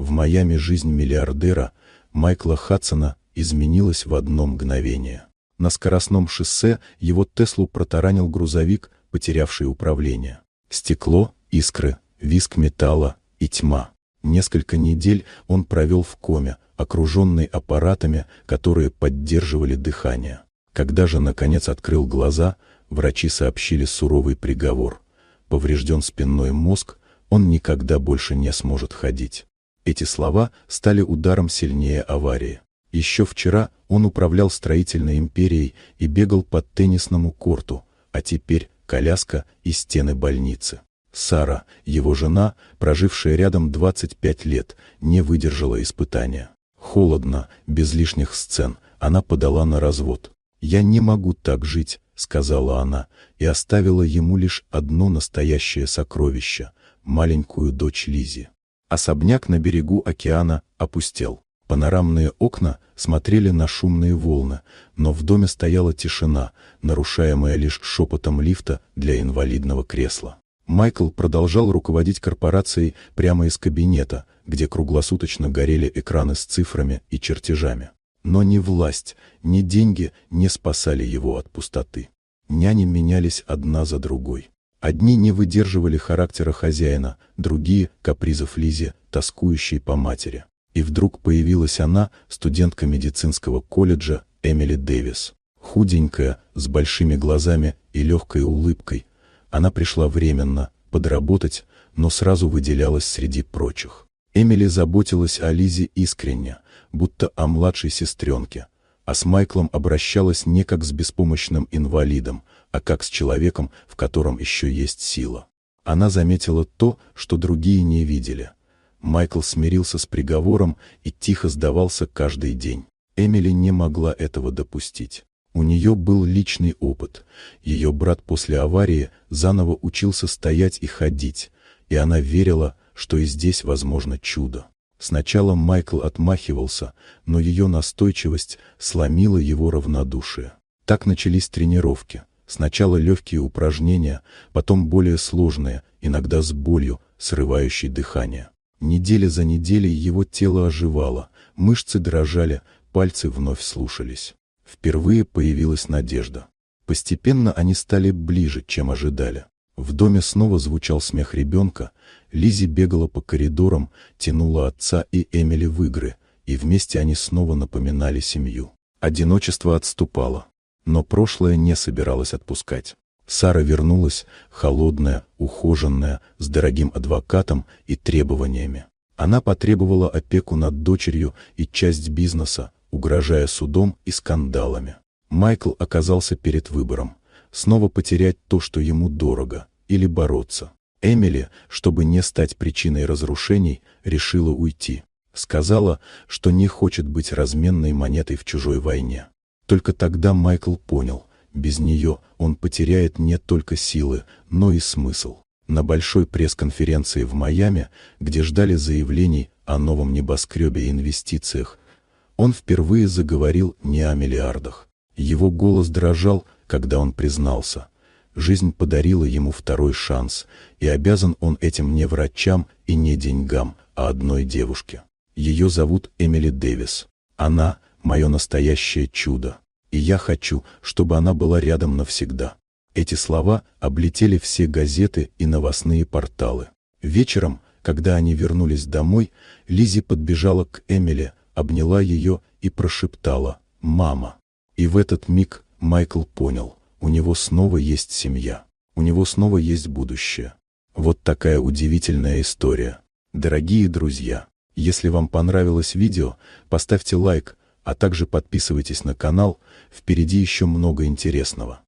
В Майами жизнь миллиардера Майкла Хадсона изменилась в одно мгновение. На скоростном шоссе его Теслу протаранил грузовик, потерявший управление. Стекло, искры, визг металла и тьма. Несколько недель он провел в коме, окруженный аппаратами, которые поддерживали дыхание. Когда же наконец открыл глаза, врачи сообщили суровый приговор. Поврежден спинной мозг, он никогда больше не сможет ходить. Эти слова стали ударом сильнее аварии. Еще вчера он управлял строительной империей и бегал по теннисному корту, а теперь коляска и стены больницы. Сара, его жена, прожившая рядом 25 лет, не выдержала испытания. Холодно, без лишних сцен, она подала на развод. «Я не могу так жить», — сказала она, и оставила ему лишь одно настоящее сокровище — маленькую дочь Лизи. Особняк на берегу океана опустел. Панорамные окна смотрели на шумные волны, но в доме стояла тишина, нарушаемая лишь шепотом лифта для инвалидного кресла. Майкл продолжал руководить корпорацией прямо из кабинета, где круглосуточно горели экраны с цифрами и чертежами. Но ни власть, ни деньги не спасали его от пустоты. Няни менялись одна за другой. Одни не выдерживали характера хозяина, другие — капризов Лизи, тоскующей по матери. И вдруг появилась она, студентка медицинского колледжа Эмили Дэвис. Худенькая, с большими глазами и легкой улыбкой. Она пришла временно, подработать, но сразу выделялась среди прочих. Эмили заботилась о Лизе искренне, будто о младшей сестренке, а с Майклом обращалась не как с беспомощным инвалидом, а как с человеком, в котором еще есть сила. Она заметила то, что другие не видели. Майкл смирился с приговором и тихо сдавался каждый день. Эмили не могла этого допустить. У нее был личный опыт. Ее брат после аварии заново учился стоять и ходить, и она верила, что и здесь возможно чудо. Сначала Майкл отмахивался, но ее настойчивость сломила его равнодушие. Так начались тренировки. Сначала легкие упражнения, потом более сложные, иногда с болью, срывающей дыхание. Неделя за неделей его тело оживало, мышцы дрожали, пальцы вновь слушались. Впервые появилась надежда. Постепенно они стали ближе, чем ожидали. В доме снова звучал смех ребенка, Лизи бегала по коридорам, тянула отца и Эмили в игры, и вместе они снова напоминали семью. Одиночество отступало, но прошлое не собиралось отпускать. Сара вернулась, холодная, ухоженная, с дорогим адвокатом и требованиями. Она потребовала опеку над дочерью и часть бизнеса, угрожая судом и скандалами. Майкл оказался перед выбором: снова потерять то, что ему дорого, или бороться. Эмили, чтобы не стать причиной разрушений, решила уйти. Сказала, что не хочет быть разменной монетой в чужой войне. Только тогда Майкл понял, без нее он потеряет не только силы, но и смысл. На большой пресс-конференции в Майами, где ждали заявлений о новом небоскребе и инвестициях, он впервые заговорил не о миллиардах. Его голос дрожал, когда он признался: жизнь подарила ему второй шанс, и обязан он этим не врачам и не деньгам, а одной девушке. Ее зовут Эмили Дэвис. Она — мое настоящее чудо, и я хочу, чтобы она была рядом навсегда. Эти слова облетели все газеты и новостные порталы. Вечером, когда они вернулись домой, Лизи подбежала к Эмили, обняла ее и прошептала: «Мама». И в этот миг Майкл понял: у него снова есть семья, у него снова есть будущее. Вот такая удивительная история. Дорогие друзья, если вам понравилось видео, поставьте лайк, а также подписывайтесь на канал, впереди еще много интересного.